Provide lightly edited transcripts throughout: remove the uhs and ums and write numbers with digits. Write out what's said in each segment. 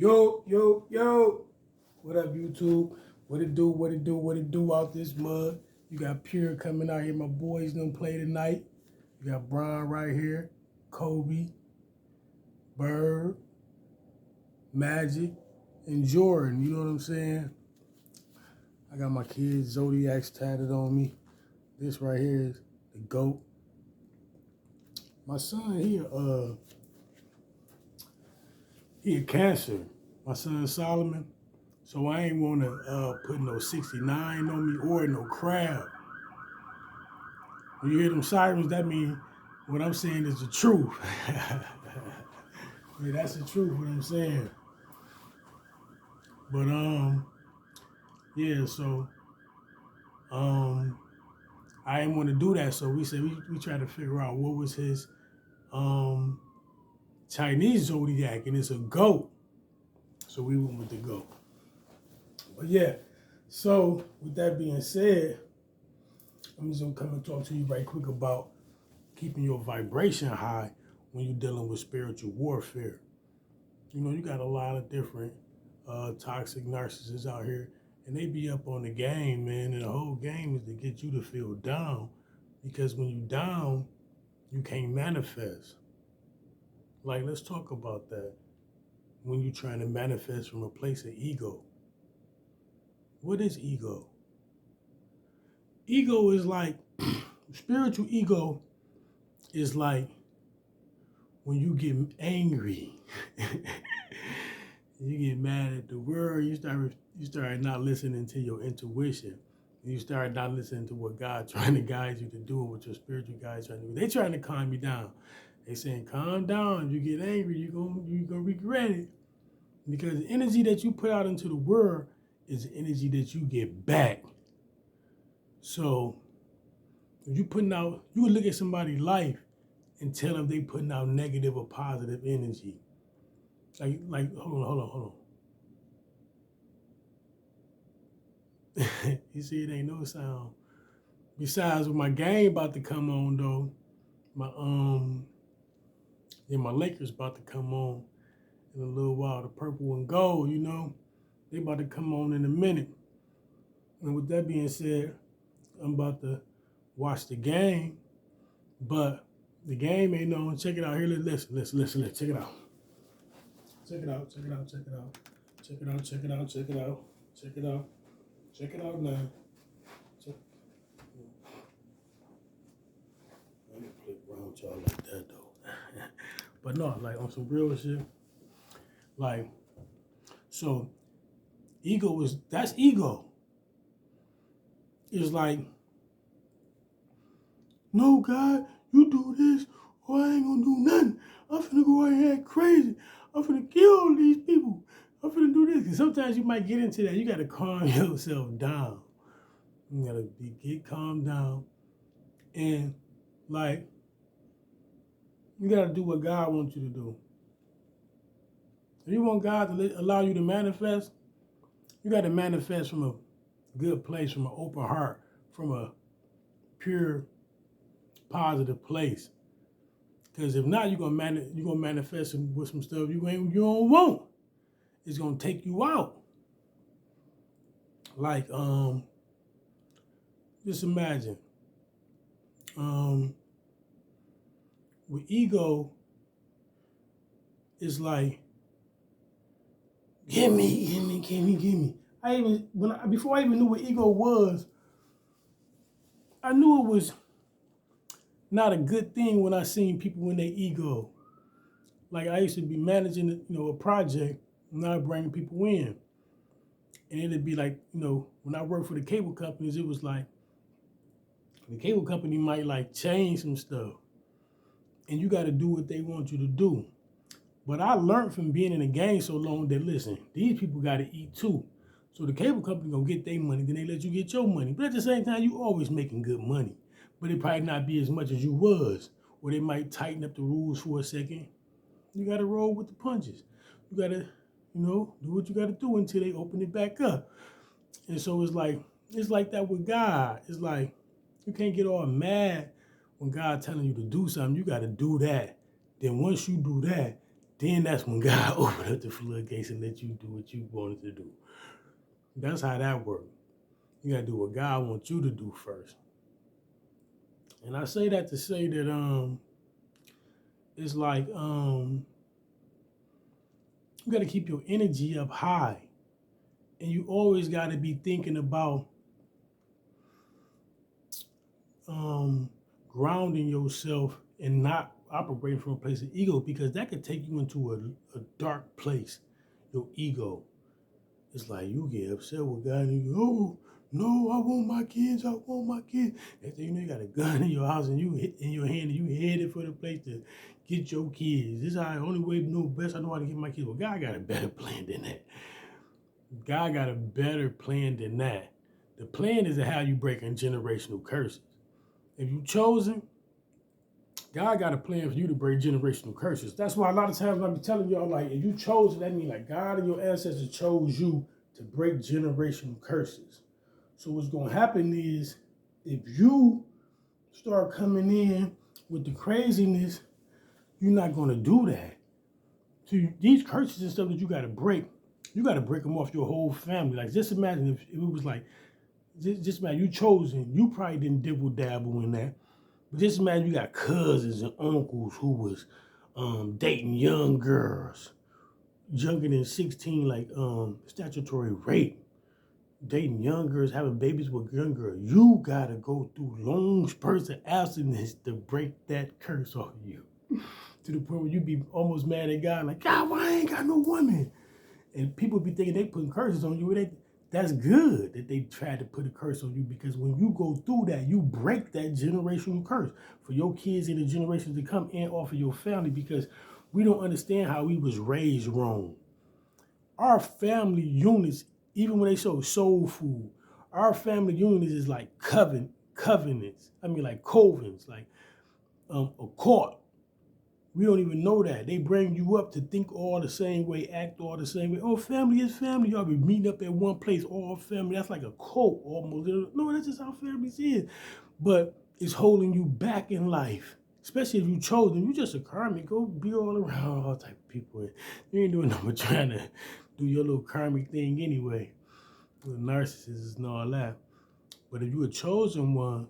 Yo. What up, YouTube? What it do out this mud? You got Pure coming out here. My boys done play tonight. You got Brian right here, Kobe, Bird, Magic, and Jordan. You know what I'm saying? I got my kids' Zodiacs tatted on me. This right here is the GOAT. My son here, he a Cancer. My son Solomon. So I ain't want to put no 69 on me or no crab. When you hear them sirens, that means what I'm saying is the truth. Yeah, that's the truth, what I'm saying. But, yeah, so, I didn't want to do that. So we said, we tried to figure out what was his, Chinese zodiac, and it's a goat. So we went with the goat. But yeah, so with that being said, I'm just gonna come and talk to you right quick about keeping your vibration high when you're dealing with spiritual warfare. You know, you got a lot of different toxic narcissists out here, and they be up on the game, man, and the whole game is to get you to feel down, because when you down, you can't manifest. Like, let's talk about that. When you're trying to manifest from a place of ego. What is ego? Ego is like, spiritual ego is like when you get angry, you get mad at the world, you start not listening to your intuition. You start not listening to what God's trying to guide you to do and what your spiritual guides trying to do. They're trying to calm you down. They saying, calm down. You get angry, you're gonna regret it. Because the energy that you put out into the world is the energy that you get back. So if you putting out, you would look at somebody's life and tell them they putting out negative or positive energy. Like, hold on. You see, it ain't no sound. Besides, with my game about to come on though, my Lakers about to come on in a little while. The purple and gold, you know, they about to come on in a minute. And with that being said, I'm about to watch the game, but the game ain't on. Check it out. Here, listen. Check it out. Check it out now. I didn't play around with y'all like that though. But no, like on some real shit. Like, so that's ego. It's like, no, God, you do this, or I ain't gonna do nothing. I'm finna go out here crazy. I'm finna kill all these people. I'm finna do this. And sometimes you might get into that. You gotta calm yourself down. You gotta get calmed down. And like, you gotta do what God wants you to do. If you want God to allow you to manifest, you gotta manifest from a good place, from an open heart, from a pure, positive place. Because if not, you're gonna manifest with some stuff you don't want. It's gonna take you out. Like, just imagine, with ego, it's like, give me. Before I even knew what ego was, I knew it was not a good thing when I seen people in their ego. Like, I used to be managing, a project, and I bring people in. And it'd be like, when I worked for the cable companies, it was like, the cable company might like change some stuff. And you got to do what they want you to do. But I learned from being in the game so long that, listen, these people got to eat too. So the cable company gonna get their money, then they let you get your money. But at the same time, you always making good money. But it probably not be as much as you was. Or they might tighten up the rules for a second. You gotta roll with the punches. You gotta, do what you gotta do until they open it back up. And so it's like that with God. It's like, you can't get all mad when God telling you to do something. You gotta do that. Then once you do that, then that's when God opened up the floodgates and let you do what you wanted to do. That's how that works. You gotta do what God wants you to do first. And I say that to say that it's like you gotta keep your energy up high. And you always gotta be thinking about grounding yourself and not operating from a place of ego, because that could take you into a dark place. Your ego. It's like you get upset with God and you go, oh, no, I want my kids, I want my kids. Next thing you know, you got a gun in your house and you hit in your hand and you headed for the place to get your kids. This is how the only way to know best I know how to get my kids. Well, God got a better plan than that. God got a better plan than that. The plan is how you break in generational curses. If you chosen, God got a plan for you to break generational curses. That's why a lot of times I be telling y'all, like, if you chose it, that means like God and your ancestors chose you to break generational curses. So what's going to happen is if you start coming in with the craziness, you're not going to do that. So these curses and stuff that you got to break them off your whole family. Like, just imagine if it was like, just imagine you chosen, you probably didn't dibble dabble in that. But just imagine you got cousins and uncles who was dating young girls, younger than 16, like statutory rape, dating young girls, having babies with young girls. You gotta go through long spurts of abstinence to break that curse off of you. To the point where you be almost mad at God, like, God, why I ain't got no woman? And people be thinking they putting curses on you. That's good that they tried to put a curse on you, because when you go through that, you break that generational curse for your kids and the generations to come and off of your family, because we don't understand how we was raised wrong. Our family units, even when they show soul food, our family units is like covenants. I mean, like covens, like a court. We don't even know that. They bring you up to think all the same way, act all the same way. Oh, family is family. Y'all be meeting up at one place, all family. That's like a cult almost. No, that's just how families is. But it's holding you back in life. Especially if you chose them. You just a karmic. Go be all around all type of people. You ain't doing nothing but trying to do your little karmic thing anyway. With narcissists and all that. But if you a chosen one,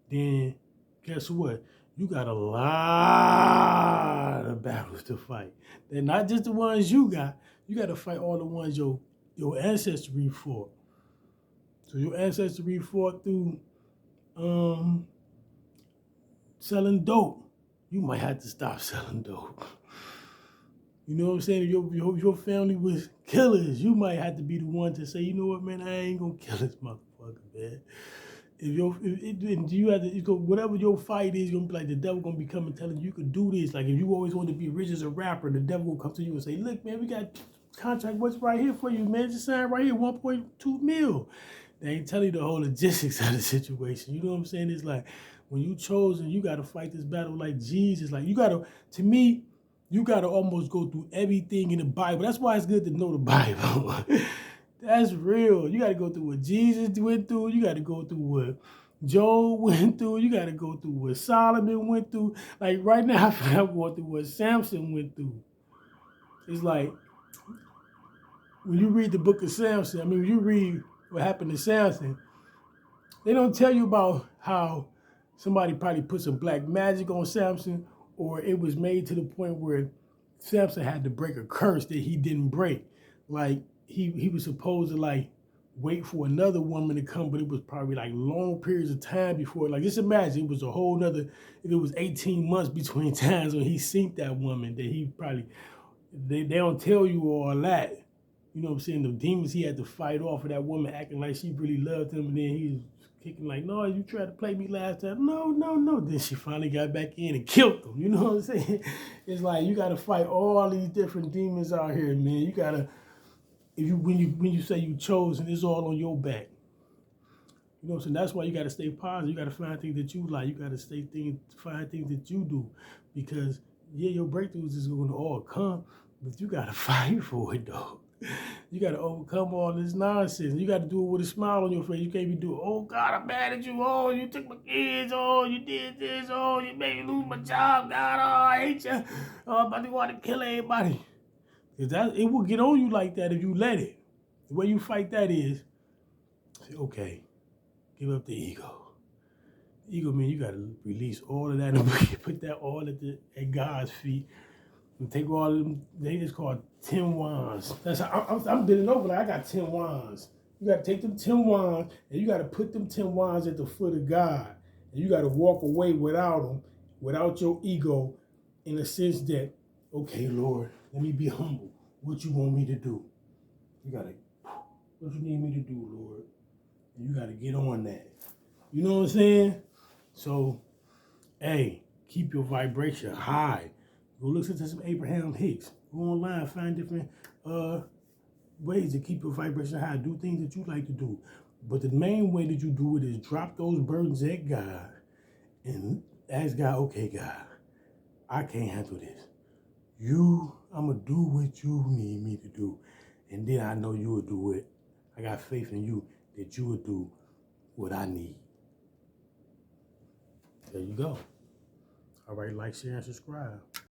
then guess what? You got a lot of battles to fight. They're not just the ones you got. You got to fight all the ones your ancestry fought. So your ancestry fought through selling dope. You might have to stop selling dope. You know what I'm saying? If your family was killers, you might have to be the one to say, you know what, man, I ain't gonna kill this motherfucker, man. You have to go, whatever your fight is, you're gonna be like, the devil gonna be coming telling you can do this. Like, if you always want to be rich as a rapper, the devil will come to you and say, look, man, we got contract, what's right here for you, man? Just sign right here, 1.2 mil. They ain't telling you the whole logistics of the situation. You know what I'm saying? It's like, when you chosen, you gotta fight this battle like Jesus. Like, you gotta almost go through everything in the Bible. That's why it's good to know the Bible. That's real. You got to go through what Jesus went through. You got to go through what Job went through. You got to go through what Solomon went through. Like, right now, I feel like I'm going through what Samson went through. It's like, when you read the book of Samson, when you read what happened to Samson, they don't tell you about how somebody probably put some black magic on Samson, or it was made to the point where Samson had to break a curse that he didn't break. Like, he was supposed to like wait for another woman to come, but it was probably like long periods of time before. Like, just imagine it was a whole nother, if it was 18 months between times when he seen that woman, that he probably, they don't tell you all that. You know what I'm saying? The demons he had to fight off of that woman acting like she really loved him, and then he was kicking like, no, you tried to play me last time. No. Then she finally got back in and killed him. You know what I'm saying? It's like, you got to fight all these different demons out here, man. You got to, when you say you chosen, it's all on your back. You know what I'm saying? That's why you got to stay positive. You got to find things that you like. You got to find things that you do, because yeah, your breakthroughs is going to all come, but you got to fight for it though. You got to overcome all this nonsense. You got to do it with a smile on your face. You can't be doing, oh God, I'm mad at you. Oh, you took my kids. Oh, you did this. Oh, you made me lose my job. God, oh, I hate you. Oh, I'm about to want to kill everybody. Because it will get on you like that if you let it. The way you fight that is, say, okay, give up the ego. Ego means you got to release all of that and put that all at God's feet. And take all of them, they just called 10 wands. That's how I'm bending over like I got 10 wands. You got to take them 10 wands and you got to put them 10 wands at the foot of God. And you got to walk away without them, without your ego, in the sense that, okay, Lord, let me be humble. What you want me to do? You got to, what you need me to do, Lord? And you got to get on that. You know what I'm saying? So, hey, keep your vibration high. Go listen to some Abraham Hicks. Go online, find different ways to keep your vibration high. Do things that you like to do. But the main way that you do it is drop those burdens at God and ask God, okay, God, I can't handle this. I'm going to do what you need me to do. And then I know you will do it. I got faith in you that you will do what I need. There you go. All right, like, share, and subscribe.